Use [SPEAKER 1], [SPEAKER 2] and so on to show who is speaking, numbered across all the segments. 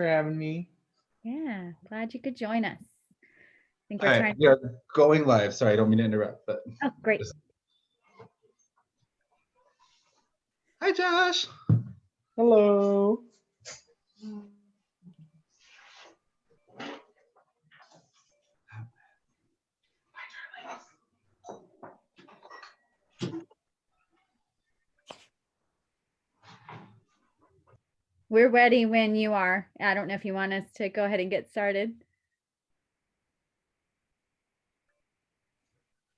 [SPEAKER 1] for having me.
[SPEAKER 2] Yeah, glad you could join us. I think
[SPEAKER 1] All
[SPEAKER 2] we're
[SPEAKER 1] right,
[SPEAKER 2] trying.
[SPEAKER 1] we are going live. Sorry, I don't mean to interrupt, but
[SPEAKER 2] Oh, great.
[SPEAKER 1] Hi, Josh.
[SPEAKER 3] Hello.
[SPEAKER 2] We're ready when you are. I don't know if you want us to go ahead and get started.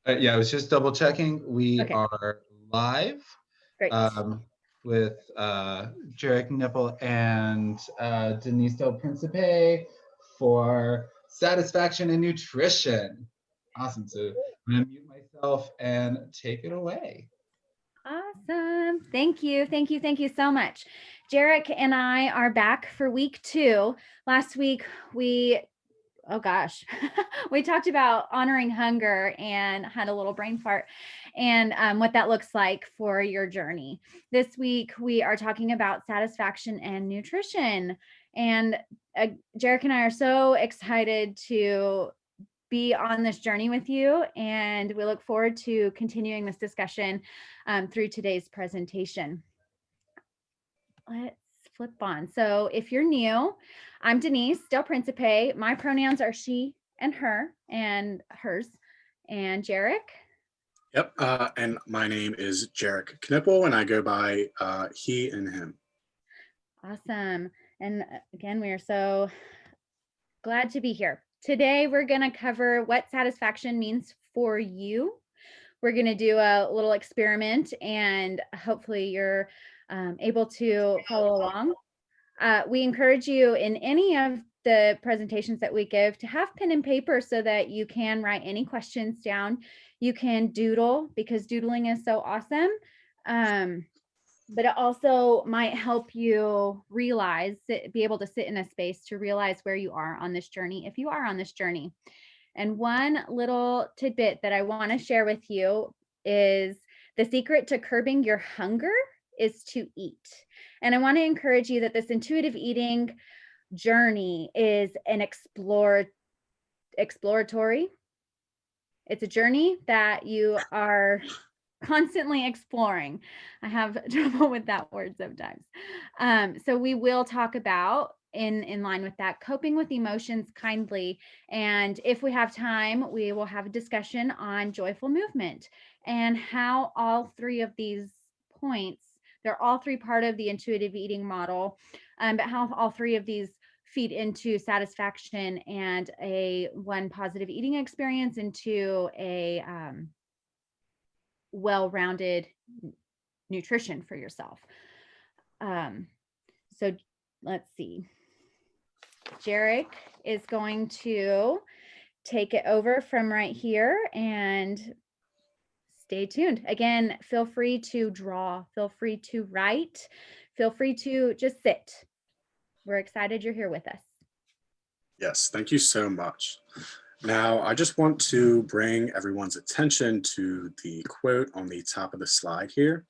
[SPEAKER 1] Yeah, I was just double checking. We are live.
[SPEAKER 2] Great.
[SPEAKER 1] With Jarek Nipple and Denise Del Principe for Satisfaction and Nutrition. Awesome. So I'm going to mute myself and take it away.
[SPEAKER 2] Awesome. Thank you. Thank you. Thank you so much. Jarek and I are back for week 2. Last week, we talked about honoring hunger and had a little brain fart and what that looks like for your journey. This week, we are talking about satisfaction and nutrition. And Jarek and I are so excited to be on this journey with you, and we look forward to continuing this discussion through today's presentation. Let's flip on. So if you're new, I'm Denise Del Principe. My pronouns are she and her and hers. And Jarek?
[SPEAKER 4] Yep, and my name is Jarek Knipple, and I go by he and him.
[SPEAKER 2] Awesome. And again, we are so glad to be here. Today, we're going to cover what satisfaction means for you. We're going to do a little experiment, and hopefully you're able to follow along. We encourage you in any of the presentations that we give to have pen and paper so that you can write any questions down. You can doodle, because doodling is so awesome. But it also might help you be able to sit in a space to realize where you are on this journey, if you are on this journey. And one little tidbit that I want to share with you is the secret to curbing your hunger is to eat. And I want to encourage you that this intuitive eating journey is an exploratory. It's a journey that you are constantly exploring. I have trouble with that word sometimes. So we will talk about, in line with that, coping with emotions kindly. And if we have time, we will have a discussion on joyful movement and how all 3 of these points, they're all 3 part of the intuitive eating model, but how all 3 of these feed into satisfaction and one positive eating experience into a well-rounded nutrition for yourself. So let's see. Jarek is going to take it over from right here, and stay tuned. Again, feel free to draw, feel free to write, feel free to just sit. We're excited you're here with us.
[SPEAKER 4] Yes, thank you so much. Now, I just want to bring everyone's attention to the quote on the top of the slide here.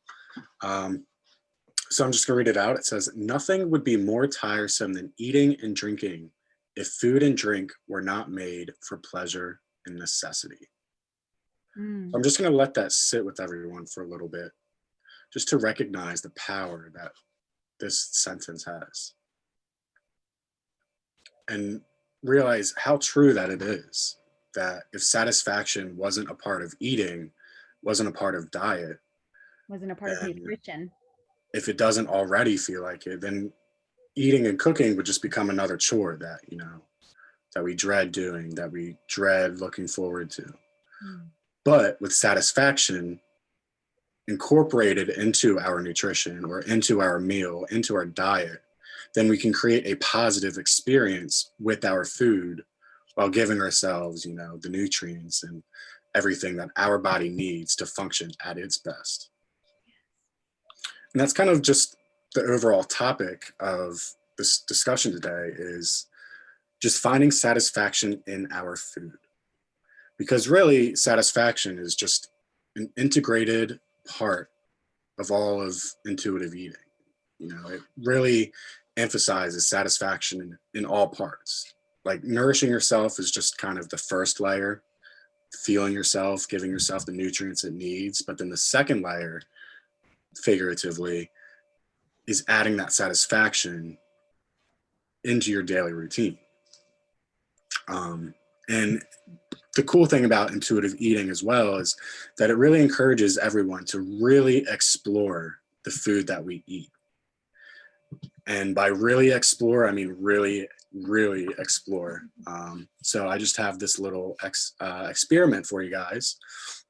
[SPEAKER 4] So I'm just going to read it out. It says, "Nothing would be more tiresome than eating and drinking if food and drink were not made for pleasure and necessity." So I'm just going to let that sit with everyone for a little bit, just to recognize the power that this sentence has. And realize how true that it is, that if satisfaction wasn't a part of eating, wasn't a part of diet,
[SPEAKER 2] wasn't a part of nutrition,
[SPEAKER 4] if it doesn't already feel like it, then eating and cooking would just become another chore that, that we dread doing, that we dread looking forward to. But with satisfaction incorporated into our nutrition or into our meal, into our diet, then we can create a positive experience with our food while giving ourselves, the nutrients and everything that our body needs to function at its best. And that's kind of just the overall topic of this discussion today, is just finding satisfaction in our food. Because really, satisfaction is just an integrated part of all of intuitive eating. It really emphasizes satisfaction in all parts. Like nourishing yourself is just kind of the first layer, feeling yourself, giving yourself the nutrients it needs. But then the second layer, figuratively, is adding that satisfaction into your daily routine. And the cool thing about intuitive eating as well is that it really encourages everyone to really explore the food that we eat. And by really explore, I mean really, really explore. So I just have this little experiment for you guys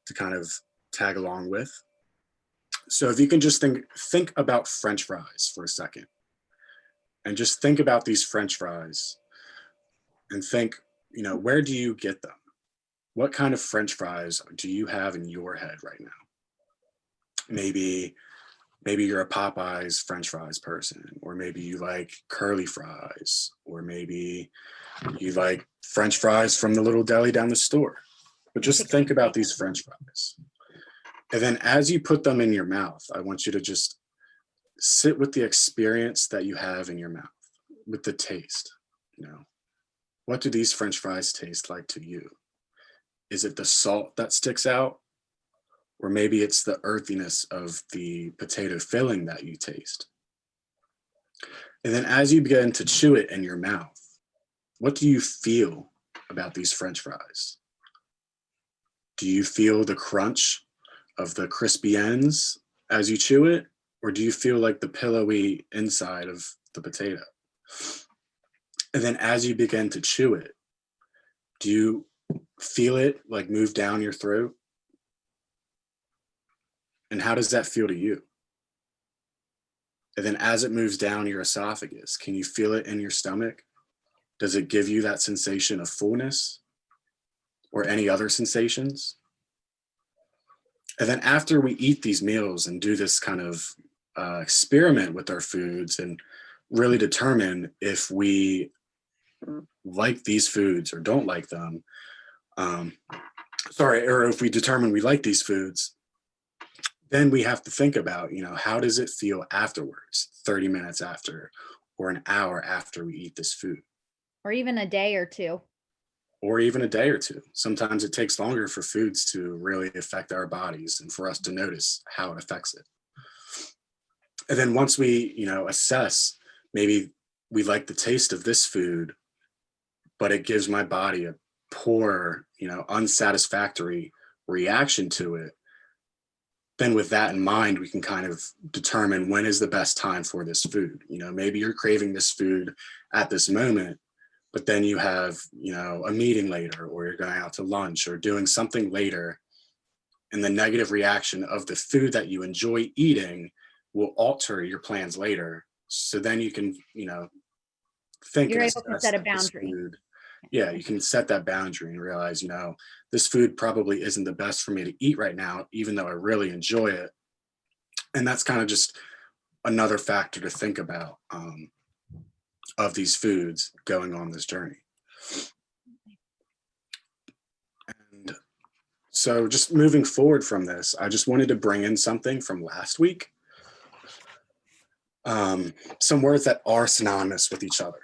[SPEAKER 4] to kind of tag along with. So if you can just think about French fries for a second, and just think about these French fries and think, where do you get them? What kind of French fries do you have in your head right now? Maybe you're a Popeyes French fries person, or maybe you like curly fries, or maybe you like French fries from the little deli down the store. But just think about these French fries. And then as you put them in your mouth, I want you to just sit with the experience that you have in your mouth, with the taste. What do these French fries taste like to you? Is it the salt that sticks out? Or maybe it's the earthiness of the potato filling that you taste. And then as you begin to chew it in your mouth, what do you feel about these French fries? Do you feel the crunch of the crispy ends as you chew it? Or do you feel like the pillowy inside of the potato? And then as you begin to chew it, do you feel it like move down your throat? And how does that feel to you? And then as it moves down your esophagus, can you feel it in your stomach? Does it give you that sensation of fullness or any other sensations? And then after we eat these meals and do this kind of experiment with our foods and really determine if we like these foods or don't like them, or if we determine we like these foods, then we have to think about, how does it feel afterwards, 30 minutes after, or an hour after we eat this food?
[SPEAKER 2] Or even a day or two.
[SPEAKER 4] Or even a day or two. Sometimes it takes longer for foods to really affect our bodies and for us to notice how it affects it. And then once we, assess, maybe we like the taste of this food, but it gives my body a poor, unsatisfactory reaction to it. Then with that in mind, we can kind of determine when is the best time for this food. Maybe you're craving this food at this moment, but then you have, a meeting later, or you're going out to lunch or doing something later. And the negative reaction of the food that you enjoy eating will alter your plans later. So then you can, think
[SPEAKER 2] You're
[SPEAKER 4] and
[SPEAKER 2] able to
[SPEAKER 4] assess
[SPEAKER 2] set a
[SPEAKER 4] that this
[SPEAKER 2] boundary.
[SPEAKER 4] food, you can set that boundary and realize, this food probably isn't the best for me to eat right now, even though I really enjoy it. And that's kind of just another factor to think about of these foods going on this journey. And so just moving forward from this, I just wanted to bring in something from last week. Some words that are synonymous with each other.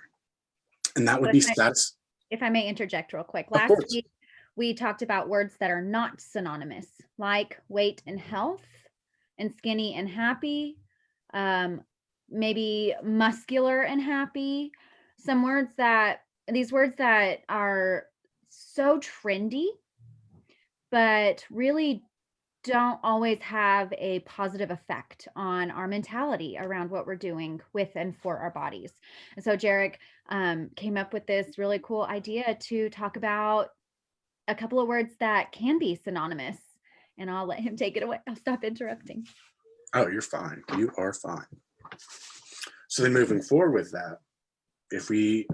[SPEAKER 4] And that would be status.
[SPEAKER 2] If I may interject real quick. Last week, we talked about words that are not synonymous, like weight and health, and skinny and happy, maybe muscular and happy. These words that are so trendy, but really don't always have a positive effect on our mentality around what we're doing with and for our bodies. And so Jarek came up with this really cool idea to talk about a couple of words that can be synonymous, and I'll let him take it away. I'll stop interrupting.
[SPEAKER 4] Oh, you're fine. You are fine. So then moving forward with that, if we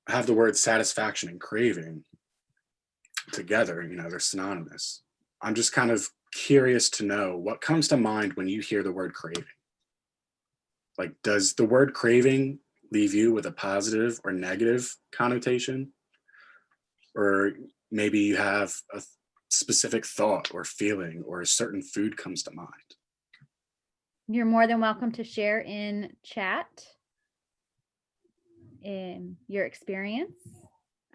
[SPEAKER 4] have the word satisfaction and craving together, they're synonymous. I'm just kind of curious to know what comes to mind when you hear the word craving. Like, does the word craving leave you with a positive or negative connotation? Or maybe you have a specific thought or feeling, or a certain food comes to mind.
[SPEAKER 2] You're more than welcome to share in chat. in your experience,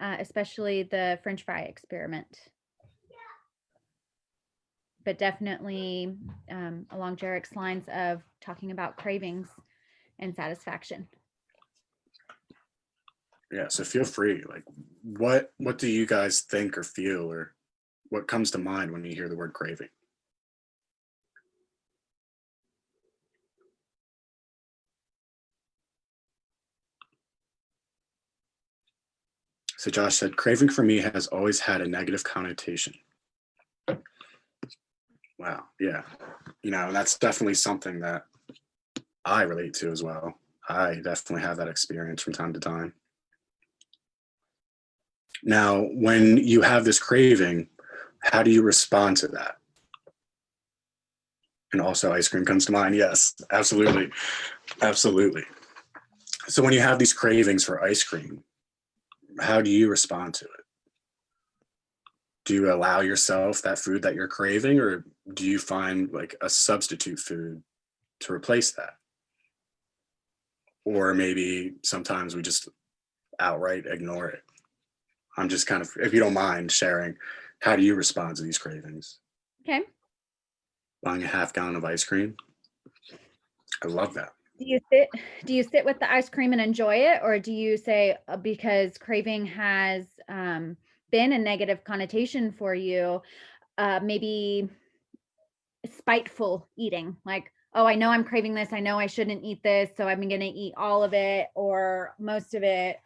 [SPEAKER 2] especially the French fry experiment. But definitely along Jarek's lines of talking about cravings and satisfaction.
[SPEAKER 4] Yeah, so feel free. Like, what do you guys think or feel, or what comes to mind when you hear the word craving? So Josh said, craving for me has always had a negative connotation. Wow, yeah. You know, that's definitely something that I relate to as well. I definitely have that experience from time to time. Now, when you have this craving, how do you respond to that? And also ice cream comes to mind. Yes, absolutely. Absolutely. So when you have these cravings for ice cream, how do you respond to it? Do you allow yourself that food that you're craving, or do you find like a substitute food to replace that? Or maybe sometimes we just outright ignore it. I'm just kind of, if you don't mind sharing, how do you respond to these cravings?
[SPEAKER 2] Okay.
[SPEAKER 4] Buying a half gallon of ice cream. I love that.
[SPEAKER 2] Do you sit with the ice cream and enjoy it, or do you say because craving has been a negative connotation for you, maybe spiteful eating, like, oh, I know I'm craving this, I know I shouldn't eat this, so I'm going to eat all of it or most of it,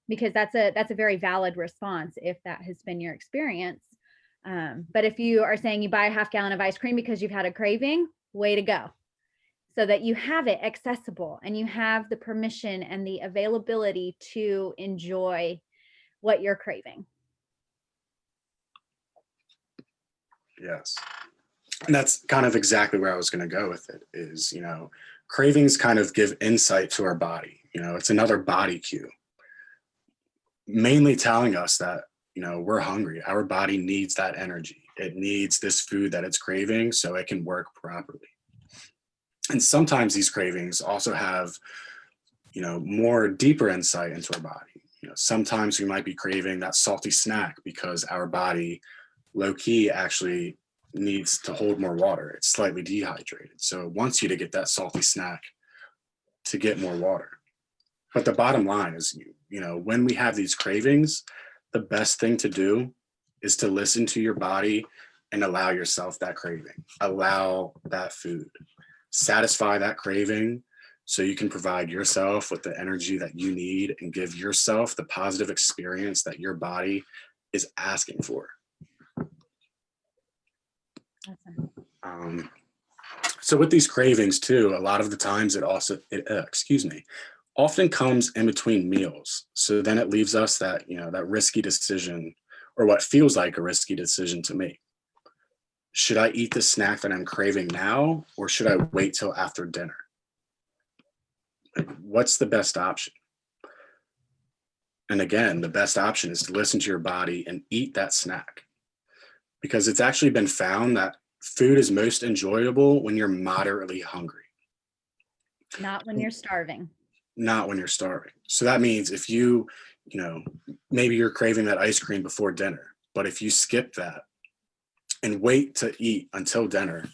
[SPEAKER 2] because that's a very valid response if that has been your experience. But if you are saying you buy a half gallon of ice cream because you've had a craving, way to go. So that you have it accessible and you have the permission and the availability to enjoy what you're craving.
[SPEAKER 4] Yes. And that's kind of exactly where I was going to go with it is, you know, cravings kind of give insight to our body. You know, it's another body cue, mainly telling us that, you know, we're hungry. Our body needs that energy. It needs this food that it's craving so it can work properly. And sometimes these cravings also have, you know, more deeper insight into our body. You know, sometimes we might be craving that salty snack because our body low key actually needs to hold more water. It's slightly dehydrated. So it wants you to get that salty snack to get more water. But the bottom line is, you know, when we have these cravings, the best thing to do is to listen to your body and allow yourself that craving. Allow that food. Satisfy that craving so you can provide yourself with the energy that you need and give yourself the positive experience that your body is asking for.
[SPEAKER 2] Awesome.
[SPEAKER 4] So with these cravings too, a lot of the times it often comes in between meals. So then it leaves us that, you know, that risky decision, or what feels like a risky decision to make. Should I eat the snack that I'm craving now, or should I wait till after dinner? Like, what's the best option? And again, the best option is to listen to your body and eat that snack, because it's actually been found that food is most enjoyable when you're moderately hungry.
[SPEAKER 2] Not when you're starving.
[SPEAKER 4] Not when you're starving. So that means if you know, maybe you're craving that ice cream before dinner, but if you skip that and wait to eat until dinner,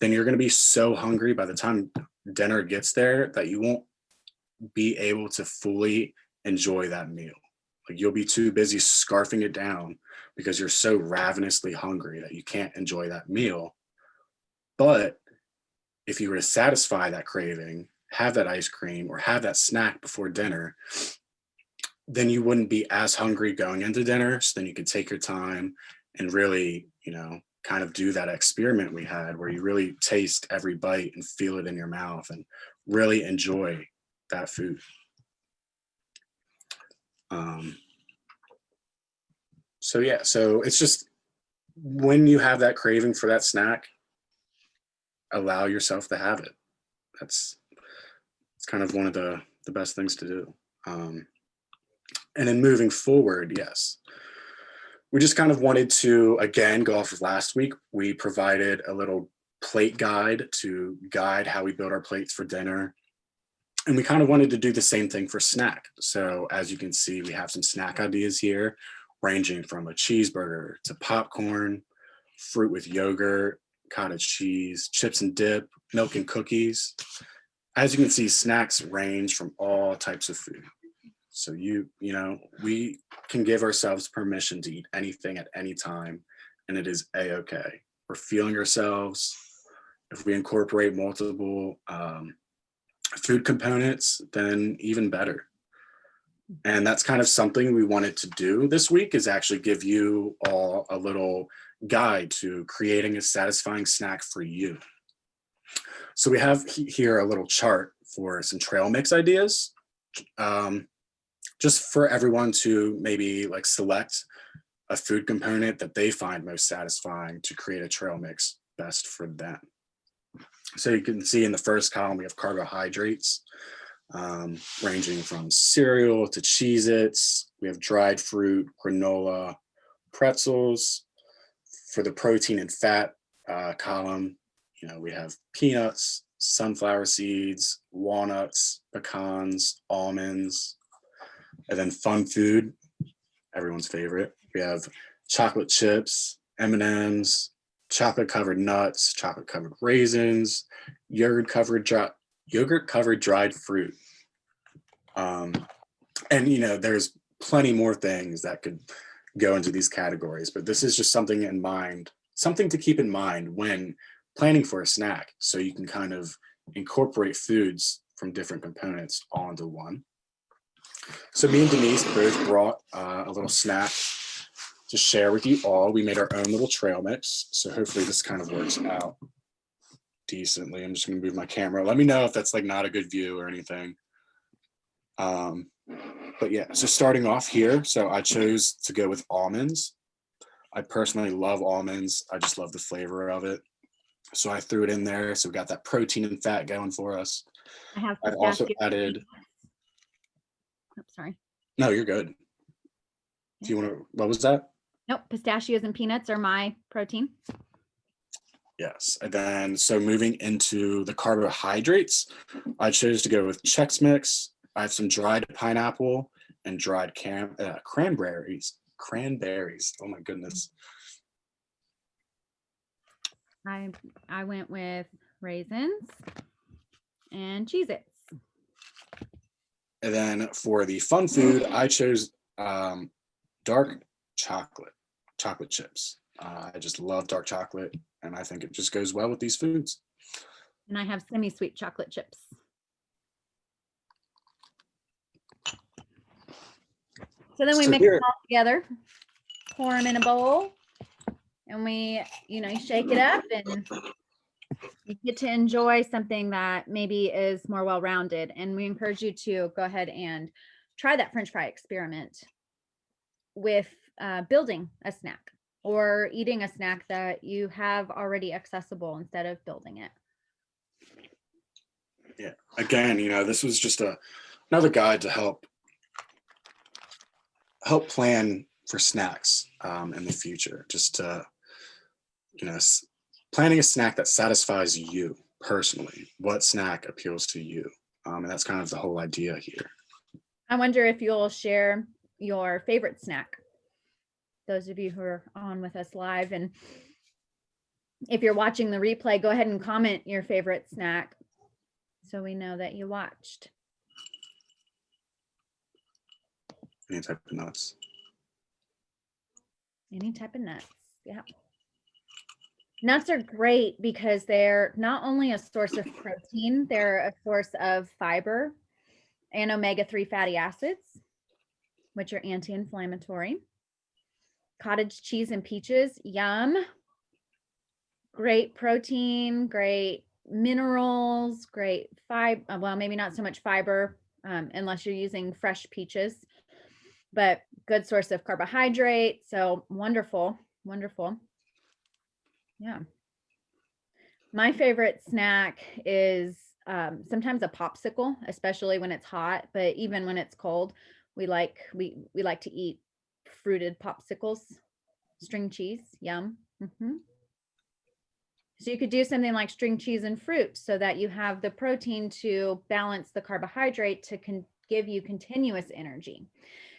[SPEAKER 4] then you're going to be so hungry by the time dinner gets there that you won't be able to fully enjoy that meal. Like, you'll be too busy scarfing it down because you're so ravenously hungry that you can't enjoy that meal. But if you were to satisfy that craving, have that ice cream or have that snack before dinner, then you wouldn't be as hungry going into dinner. So then you could take your time and really, you know, kind of do that experiment we had where you really taste every bite and feel it in your mouth and really enjoy that food. So yeah, so it's just when you have that craving for that snack, allow yourself to have it. It's kind of one of the best things to do. And then moving forward, yes, we just kind of wanted to, again, go off of last week. We provided a little plate guide to guide how we build our plates for dinner. And we kind of wanted to do the same thing for snack. So as you can see, we have some snack ideas here, ranging from a cheeseburger to popcorn, fruit with yogurt, cottage cheese, chips and dip, milk and cookies. As you can see, snacks range from all types of food. So we can give ourselves permission to eat anything at any time, and it is a-okay. We're feeling ourselves. If we incorporate multiple food components, then even better. And that's kind of something we wanted to do this week, is actually give you all a little guide to creating a satisfying snack for you. So we have here a little chart for some trail mix ideas, just for everyone to maybe like select a food component that they find most satisfying to create a trail mix best for them. So you can see in the first column, we have carbohydrates, ranging from cereal to Cheez-Its. We have dried fruit, granola, pretzels. For the protein and fat column, we have peanuts, sunflower seeds, walnuts, pecans, almonds. And then fun food, everyone's favorite. We have chocolate chips, M&Ms, chocolate covered nuts, chocolate covered raisins, yogurt covered dried fruit. And there's plenty more things that could go into these categories, but this is just something to keep in mind when planning for a snack, so you can kind of incorporate foods from different components onto one. So me and Denise both brought a little snack to share with you all. We made our own little trail mix, so hopefully this kind of works out decently. I'm just going to move my camera. Let me know if that's like not a good view or anything. But yeah, so starting off here, so I chose to go with almonds. I personally love almonds. I just love the flavor of it. So I threw it in there. So we got that protein and fat going for us. I also added.
[SPEAKER 2] Oh, sorry.
[SPEAKER 4] No, you're good. Do you want to, what was that?
[SPEAKER 2] Nope, pistachios and peanuts are my protein.
[SPEAKER 4] Yes, and then so moving into the carbohydrates, I chose to go with Chex Mix. I have some dried pineapple and dried cranberries. Cranberries. Oh my goodness.
[SPEAKER 2] I went with raisins and Cheez-Its.
[SPEAKER 4] And then for the fun food, I chose dark chocolate chips. I just love dark chocolate, and I think it just goes well with these foods.
[SPEAKER 2] And I have semi-sweet chocolate chips. So then we mix them all together, pour them in a bowl, and we, shake it up, and you get to enjoy something that maybe is more well-rounded. And we encourage you to go ahead and try that French fry experiment with building a snack or eating a snack that you have already accessible instead of building it.
[SPEAKER 4] Yeah. Again, this was just another guide to help plan for snacks in the future. Just to, planning a snack that satisfies you personally. What snack appeals to you? And that's kind of the whole idea here.
[SPEAKER 2] I wonder if you'll share your favorite snack. Those of you who are on with us live, and if you're watching the replay, go ahead and comment your favorite snack so we know that you watched.
[SPEAKER 4] Any type of nuts.
[SPEAKER 2] Any type of nuts. Yeah. Nuts are great because they're not only a source of protein, they're a source of fiber and omega-3 fatty acids, which are anti-inflammatory. Cottage cheese and peaches, yum. Great protein, great minerals, great fiber. Well, maybe not so much fiber unless you're using fresh peaches, but good source of carbohydrate. So wonderful, wonderful. Yeah. My favorite snack is sometimes a popsicle, especially when it's hot, but even when it's cold, we like to eat fruited popsicles, string cheese, yum. So you could do something like string cheese and fruit so that you have the protein to balance the carbohydrate to give you continuous energy.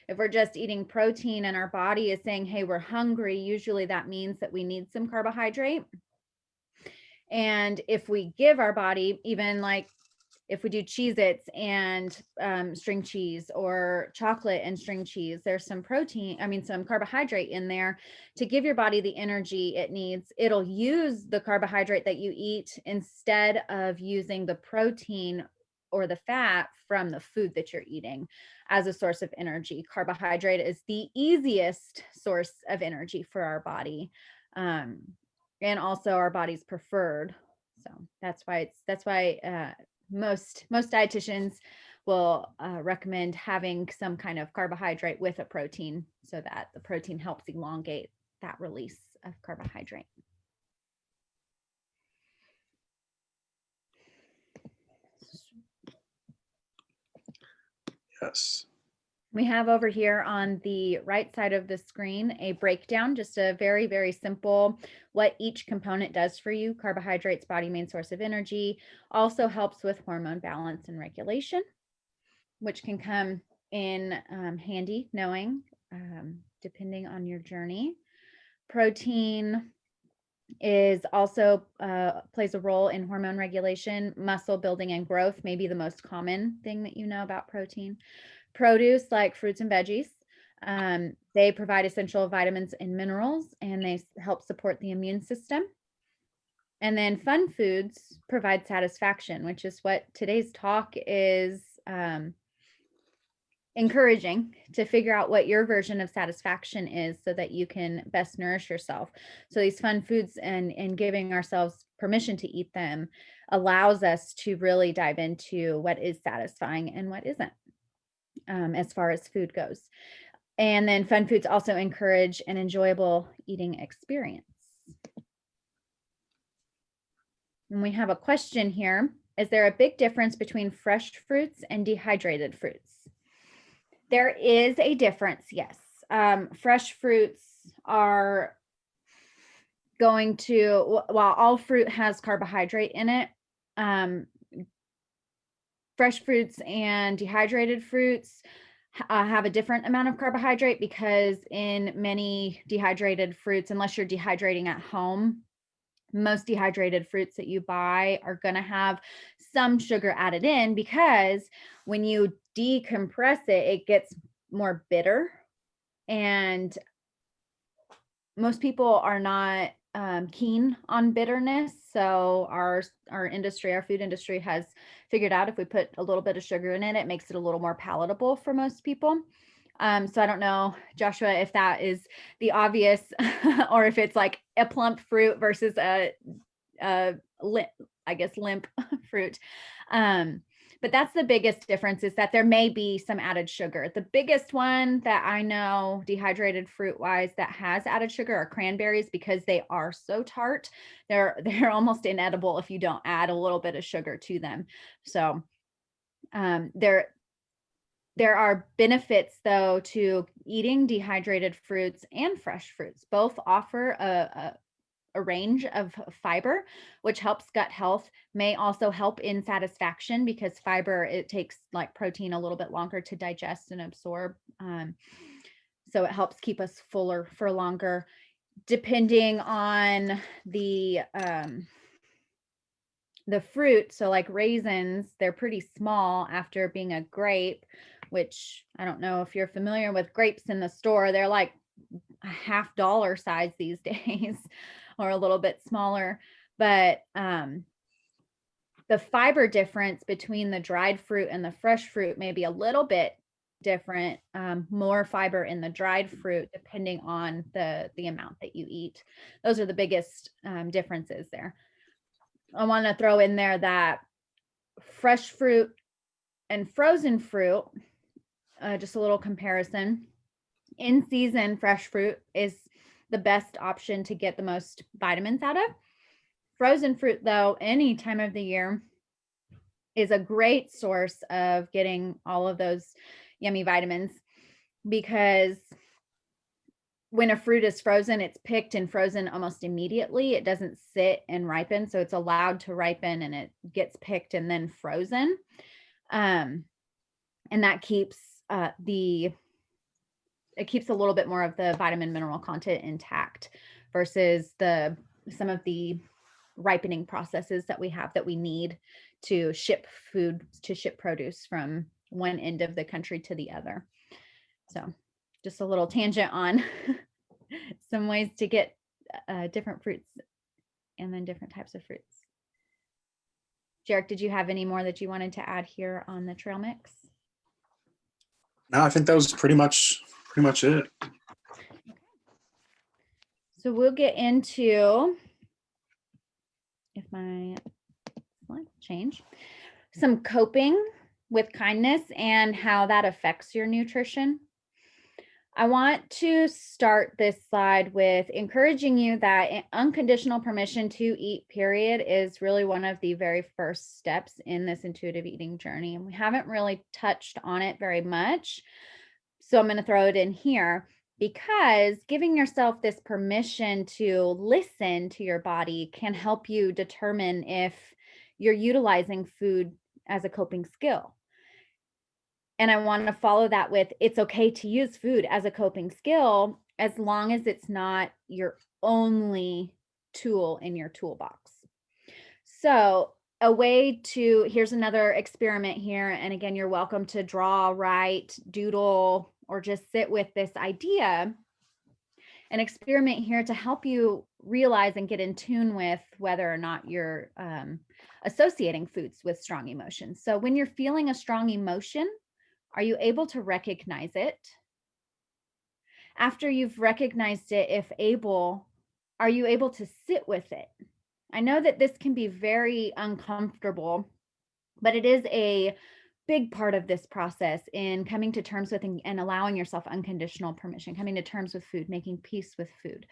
[SPEAKER 2] If we're just eating protein and our body is saying, hey, we're hungry, usually that means that we need some carbohydrate. And if we give our body, even like if we do Cheez-Its and string cheese, or chocolate and string cheese, there's some some carbohydrate in there to give your body the energy it needs. It'll use the carbohydrate that you eat instead of using the protein or the fat from the food that you're eating as a source of energy. Carbohydrate is the easiest source of energy for our body, and also our body's preferred. So that's why most dietitians will recommend having some kind of carbohydrate with a protein so that the protein helps elongate that release of carbohydrate.
[SPEAKER 4] Yes.
[SPEAKER 2] We have over here on the right side of the screen a breakdown, just a very, very simple what each component does for you. Carbohydrates, body main source of energy, also helps with hormone balance and regulation, which can come in handy knowing depending on your journey. Protein is also plays a role in hormone regulation, muscle building and growth, maybe the most common thing that you know about protein. Produce like fruits and veggies, they provide essential vitamins and minerals, and they help support the immune system. And then fun foods provide satisfaction, which is what today's talk is encouraging, to figure out what your version of satisfaction is so that you can best nourish yourself. So these fun foods and giving ourselves permission to eat them allows us to really dive into what is satisfying and what isn't, as far as food goes. And then fun foods also encourage an enjoyable eating experience. And we have a question here. Is there a big difference between fresh fruits and dehydrated fruits? There is a difference, yes. Fresh fruits are going to, while all fruit has carbohydrate in it, fresh fruits and dehydrated fruits have a different amount of carbohydrate, because in many dehydrated fruits, unless you're dehydrating at home, most dehydrated fruits that you buy are going to have some sugar added in, because when you decompress it, it gets more bitter. And most people are not keen on bitterness. So our industry, our food industry, has figured out if we put a little bit of sugar in it, it makes it a little more palatable for most people. So I don't know, Joshua, if that is the obvious or if it's like a plump fruit versus a limp fruit. But that's the biggest difference, is that there may be some added sugar. The biggest one that I know dehydrated fruit wise that has added sugar are cranberries, because they are so tart. They're almost inedible if you don't add a little bit of sugar to them. So there are benefits, though, to eating dehydrated fruits and fresh fruits. Both offer a range of fiber, which helps gut health, may also help in satisfaction, because fiber, it takes like protein a little bit longer to digest and absorb. So it helps keep us fuller for longer. Depending on the fruit, so like raisins, they're pretty small after being a grape, which I don't know if you're familiar with grapes in the store. They're like a $50 size these days, or a little bit smaller. But the fiber difference between the dried fruit and the fresh fruit may be a little bit different. More fiber in the dried fruit, depending on the amount that you eat. Those are the biggest differences there. I want to throw in there that fresh fruit and frozen fruit, just a little comparison. In season, fresh fruit is the best option to get the most vitamins out of. Frozen fruit, though, any time of the year, is a great source of getting all of those yummy vitamins, because when a fruit is frozen, it's picked and frozen almost immediately. It doesn't sit and ripen. So it's allowed to ripen and it gets picked and then frozen. And that keeps it keeps a little bit more of the vitamin mineral content intact versus some of the ripening processes that we have that we need to ship produce from one end of the country to the other. So just a little tangent on some ways to get different fruits and then different types of fruits. Jarek, did you have any more that you wanted to add here on the trail mix?
[SPEAKER 4] No, I think that was pretty much it.
[SPEAKER 2] So we'll get into, if my slide change, some coping with kindness and how that affects your nutrition. I want to start this slide with encouraging you that unconditional permission to eat, period, is really one of the very first steps in this intuitive eating journey. And we haven't really touched on it very much. So I'm going to throw it in here because giving yourself this permission to listen to your body can help you determine if you're utilizing food as a coping skill. And I want to follow that with, it's okay to use food as a coping skill as long as it's not your only tool in your toolbox. So here's another experiment here. And again, you're welcome to draw, write, doodle, or just sit with this idea. An experiment here to help you realize and get in tune with whether or not you're associating foods with strong emotions. So when you're feeling a strong emotion, are you able to recognize it? After you've recognized it, if able, are you able to sit with it? I know that this can be very uncomfortable, but it is a big part of this process in coming to terms with and allowing yourself unconditional permission, coming to terms with food, making peace with food.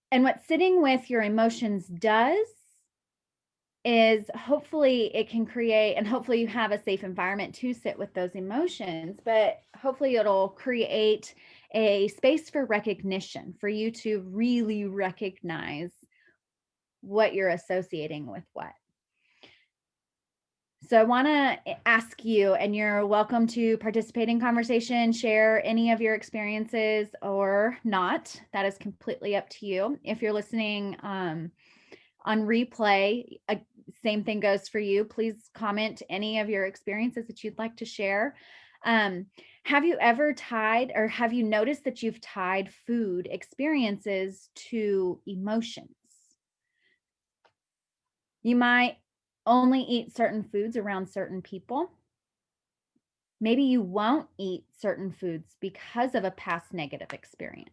[SPEAKER 2] And what sitting with your emotions does is hopefully it can create, and hopefully you have a safe environment to sit with those emotions, but hopefully it'll create a space for recognition, for you to really recognize what you're associating with what. So I want to ask you, and you're welcome to participate in conversation, share any of your experiences or not. That is completely up to you. If you're listening on replay, same thing goes for you. Please comment any of your experiences that you'd like to share. Have you ever tied, or have you noticed that you've tied food experiences to emotions? You might only eat certain foods around certain people. Maybe you won't eat certain foods because of a past negative experience.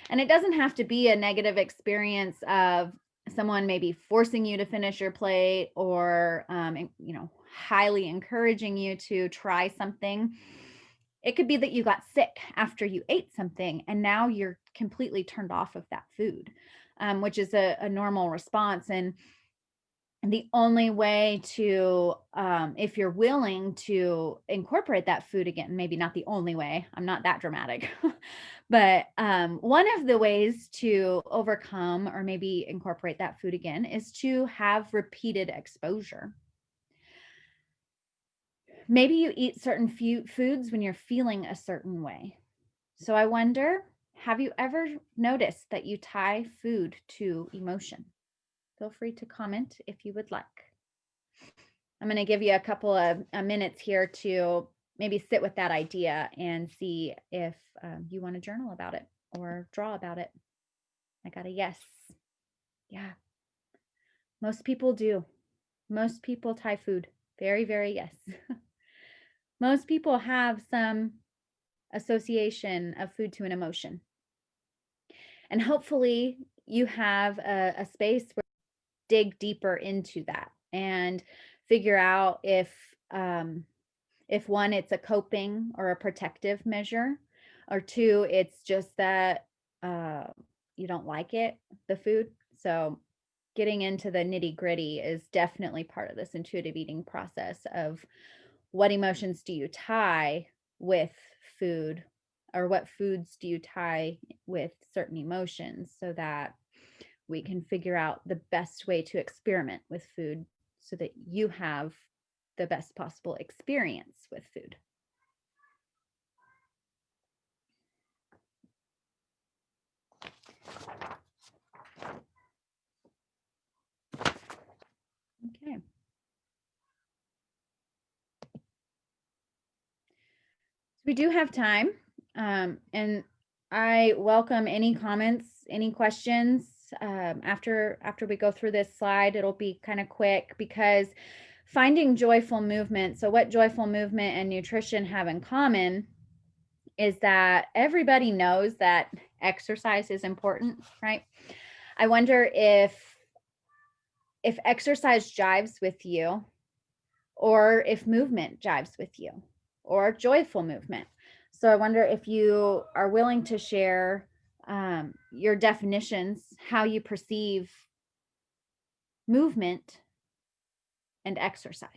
[SPEAKER 2] And it doesn't have to be a negative experience of someone maybe forcing you to finish your plate or, highly encouraging you to try something. It could be that you got sick after you ate something and now you're completely turned off of that food, which is a normal response. And the only way to, if you're willing to incorporate that food again, maybe not the only way, I'm not that dramatic, but one of the ways to overcome or maybe incorporate that food again is to have repeated exposure. Maybe you eat certain foods when you're feeling a certain way. So I wonder, have you ever noticed that you tie food to emotion? Feel free to comment if you would like. I'm going to give you a couple of minutes here to maybe sit with that idea and see if you want to journal about it or draw about it. I got a yes. Yeah. Most people do. Most people tie food. Very, very yes. Most people have some association of food to an emotion. And hopefully you have a space where you dig deeper into that and figure out if one, it's a coping or a protective measure, or two, it's just that you don't like it, the food. So getting into the nitty gritty is definitely part of this intuitive eating process of what emotions do you tie with food or what foods do you tie with certain emotions, so that we can figure out the best way to experiment with food so that you have the best possible experience with food. Okay. We do have time, and I welcome any comments, any questions after we go through this slide. It'll be kind of quick, because finding joyful movement. So what joyful movement and nutrition have in common is that everybody knows that exercise is important, right? I wonder if exercise jives with you, or if movement jives with you, or joyful movement. So I wonder if you are willing to share your definitions, how you perceive movement and exercise.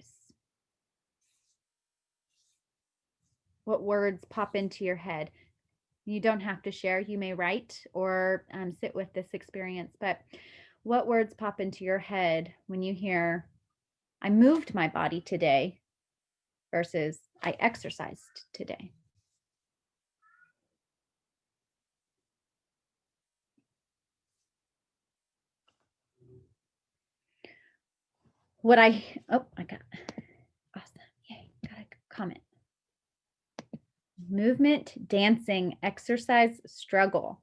[SPEAKER 2] What words pop into your head? You don't have to share. You may write or sit with this experience, but what words pop into your head when you hear, I moved my body today versus I exercised today? I got, awesome. Yay, got a comment. Movement, dancing, exercise, struggle.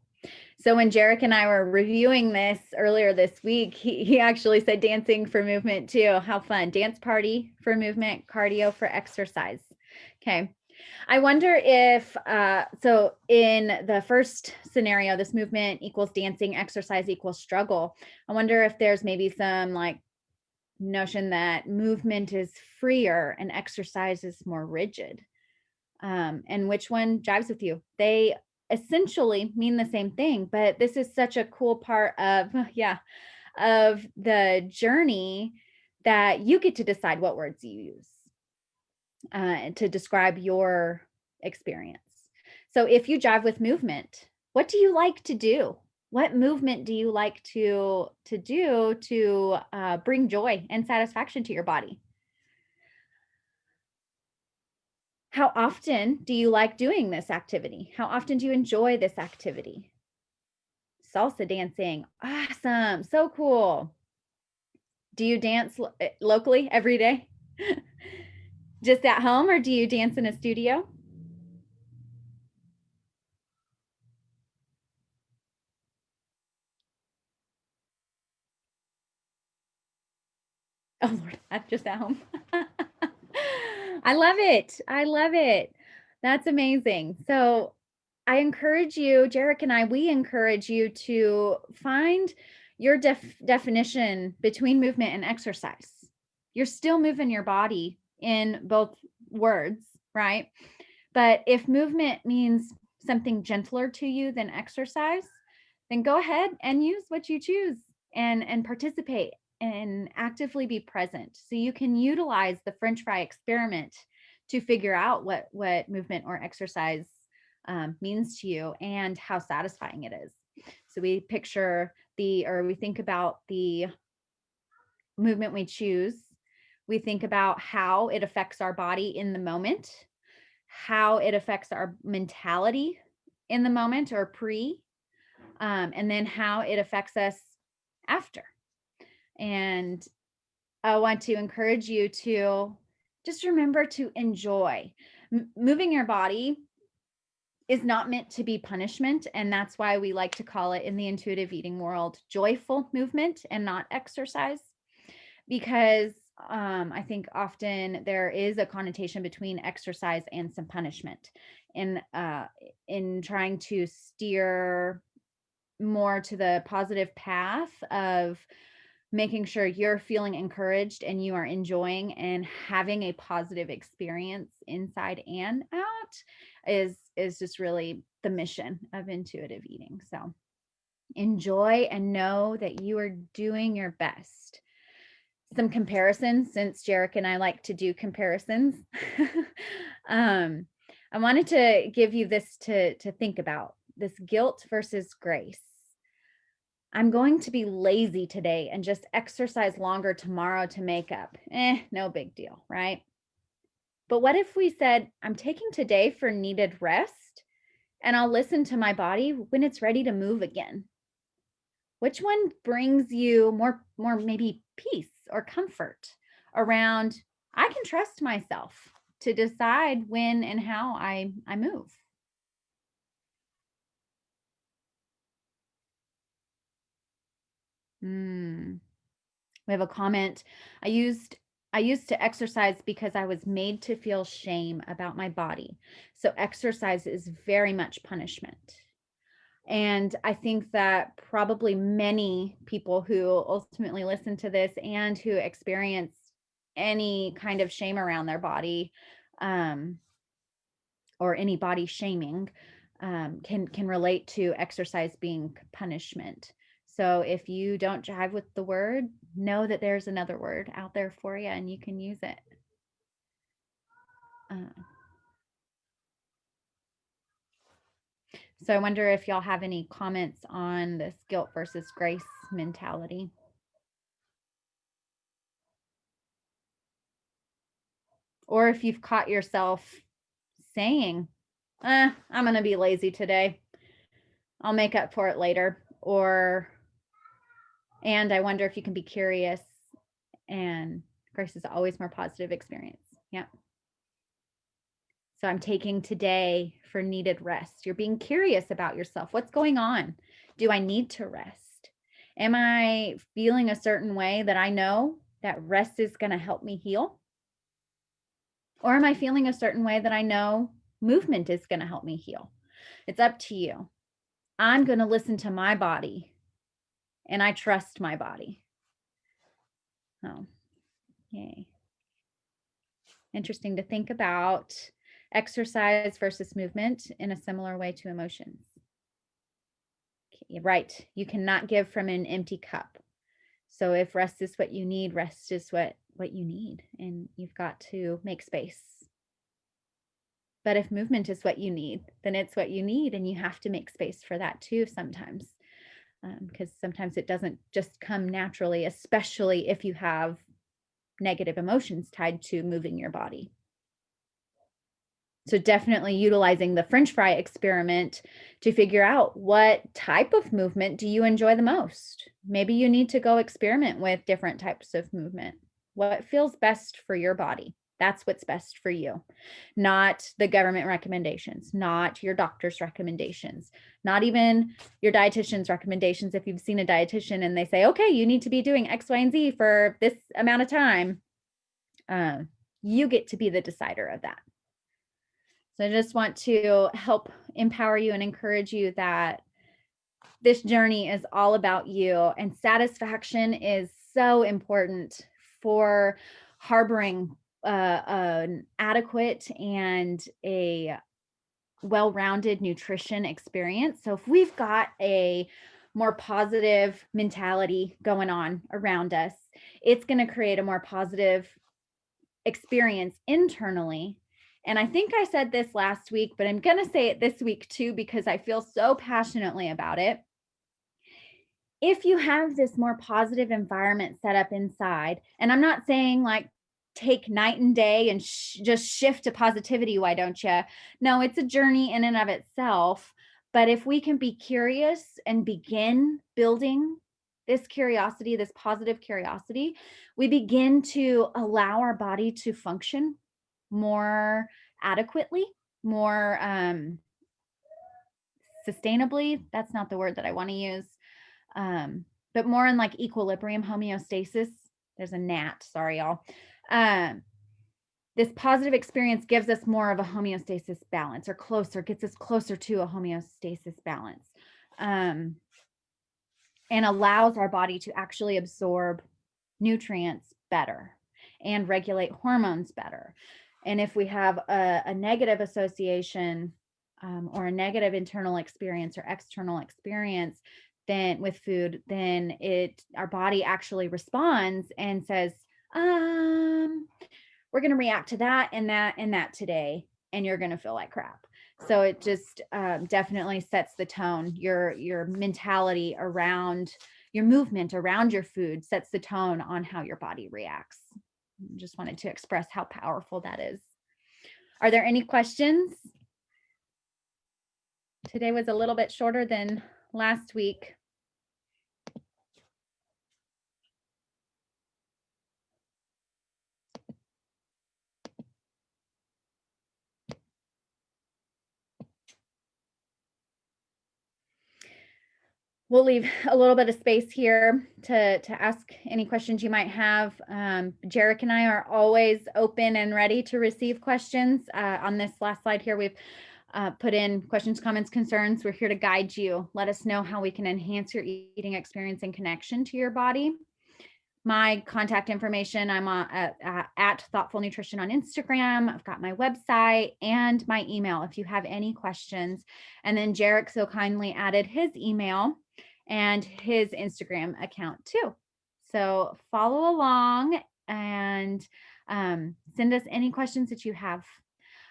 [SPEAKER 2] So when Jarek and I were reviewing this earlier this week, he actually said dancing for movement too. How fun. Dance party for movement, cardio for exercise. Okay. I wonder if, so in the first scenario, this movement equals dancing, exercise equals struggle. I wonder if there's maybe some like notion that movement is freer and exercise is more rigid. And which one jives with you? They essentially mean the same thing, but this is such a cool part of, of the journey, that you get to decide what words you use to describe your experience. So if you jive with movement, what do you like to do? What movement do you like to do to bring joy and satisfaction to your body? How often do you like doing this activity? How often do you enjoy this activity? Salsa dancing. Awesome. So cool. Do you dance locally every day? Just at home, or do you dance in a studio? Oh Lord, I'm just at home. I love it. I love it. That's amazing. So I encourage you, Jarek and I, we encourage you to find your definition between movement and exercise. You're still moving your body in both words, right? But if movement means something gentler to you than exercise, then go ahead and use what you choose and participate and actively be present. So you can utilize the French fry experiment to figure out what movement or exercise means to you and how satisfying it is. So we picture we think about the movement we choose. We think about how it affects our body in the moment, how it affects our mentality in the moment or pre, and then how it affects us after. And I want to encourage you to just remember to enjoy. Moving your body is not meant to be punishment. And that's why we like to call it, in the intuitive eating world, joyful movement and not exercise. Because I think often there is a connotation between exercise and some punishment in trying to steer more to the positive path of making sure you're feeling encouraged and you are enjoying and having a positive experience inside and out is just really the mission of intuitive eating. So enjoy and know that you are doing your best. Some comparisons, since Jarek and I like to do comparisons. I wanted to give you this to think about, this guilt versus grace. I'm going to be lazy today and just exercise longer tomorrow to make up. No big deal, right? But what if we said, I'm taking today for needed rest and I'll listen to my body when it's ready to move again? Which one brings you more maybe peace or comfort around, I can trust myself to decide when and how I move? We have a comment. I used to exercise because I was made to feel shame about my body. So exercise is very much punishment. And I think that probably many people who ultimately listen to this and who experience any kind of shame around their body, or any body shaming, can relate to exercise being punishment. So if you don't jive with the word, know that there's another word out there for you and you can use it. So I wonder if y'all have any comments on this guilt versus grace mentality. Or if you've caught yourself saying, I'm going to be lazy today. I'll make up for it later. And I wonder if you can be curious, and grace is always more positive experience. Yeah. So I'm taking today for needed rest. You're being curious about yourself. What's going on? Do I need to rest? Am I feeling a certain way that I know that rest is going to help me heal? Or am I feeling a certain way that I know movement is going to help me heal? It's up to you. I'm going to listen to my body, and I trust my body. Oh, yay. Interesting to think about exercise versus movement in a similar way to emotions. Okay, right. You cannot give from an empty cup. So if rest is what you need, rest is what you need, and you've got to make space. But if movement is what you need, then it's what you need, and you have to make space for that too sometimes, because sometimes it doesn't just come naturally, especially if you have negative emotions tied to moving your body. So definitely utilizing the French fry experiment to figure out what type of movement do you enjoy the most. Maybe you need to go experiment with different types of movement. What feels best for your body? That's what's best for you, not the government recommendations, not your doctor's recommendations, not even your dietitian's recommendations. If you've seen a dietitian and they say, okay, you need to be doing X, Y, and Z for this amount of time, you get to be the decider of that. So I just want to help empower you and encourage you that this journey is all about you, and satisfaction is so important for harboring an adequate and a well-rounded nutrition experience. So if we've got a more positive mentality going on around us, it's going to create a more positive experience internally. And I think I said this last week, but I'm going to say it this week too, because I feel so passionately about it. If you have this more positive environment set up inside, and I'm not saying like take night and day and just shift to positivity, why don't you? No, it's a journey in and of itself. But if we can be curious and begin building this curiosity, this positive curiosity, we begin to allow our body to function more adequately, more sustainably. That's not the word that I want to use. But more in like equilibrium, homeostasis. There's a gnat, sorry, y'all. This positive experience gives us more of a homeostasis balance, or gets us closer to a homeostasis balance, and allows our body to actually absorb nutrients better and regulate hormones better. And if we have a negative association, or a negative internal experience or external experience then with food, then our body actually responds and says, we're going to react to that and that and that today. and you're going to feel like crap. So it just definitely sets the tone. Your mentality around your movement around your food sets the tone on how your body reacts. Just wanted to express how powerful that is. Are there any questions? Today was a little bit shorter than last week. We'll leave a little bit of space here to ask any questions you might have. Jarek and I are always open and ready to receive questions. On this last slide here, we've put in questions, comments, concerns. We're here to guide you. Let us know how we can enhance your eating experience and connection to your body. My contact information, I'm at Thoughtful Nutrition on Instagram. I've got my website and my email if you have any questions. And then Jarek so kindly added his email and his Instagram account too. So follow along and send us any questions that you have.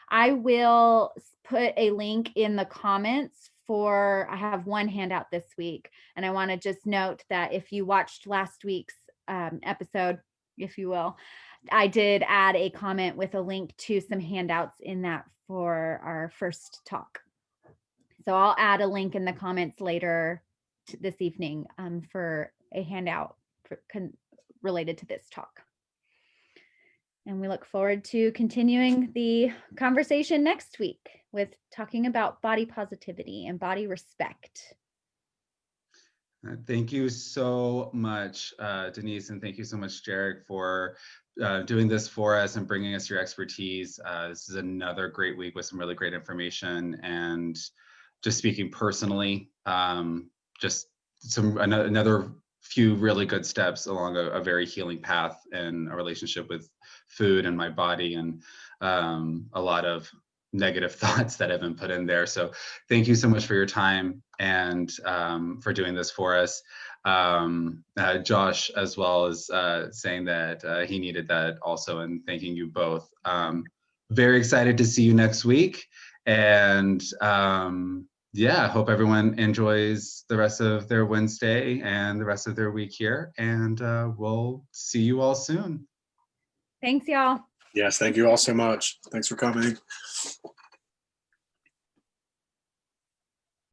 [SPEAKER 2] I will put a link in the comments I have one handout this week. And I want to just note that if you watched last week's episode, if you will, I did add a comment with a link to some handouts in that for our first talk. So I'll add a link in the comments later this evening for a handout related to this talk. And we look forward to continuing the conversation next week with talking about body positivity and body respect.
[SPEAKER 1] Thank you so much, Denise, and thank you so much, Jarek, for doing this for us and bringing us your expertise. This is another great week with some really great information, and just speaking personally, just another few really good steps along a very healing path in a relationship with food and my body, and a lot of negative thoughts that have been put in there. So thank you so much for your time and for doing this for us. Josh, as well as saying that he needed that also, and thanking you both. Very excited to see you next week. And yeah, hope everyone enjoys the rest of their Wednesday and the rest of their week here. And we'll see you all soon.
[SPEAKER 2] Thanks, y'all.
[SPEAKER 4] Yes, thank you all so much. Thanks for coming.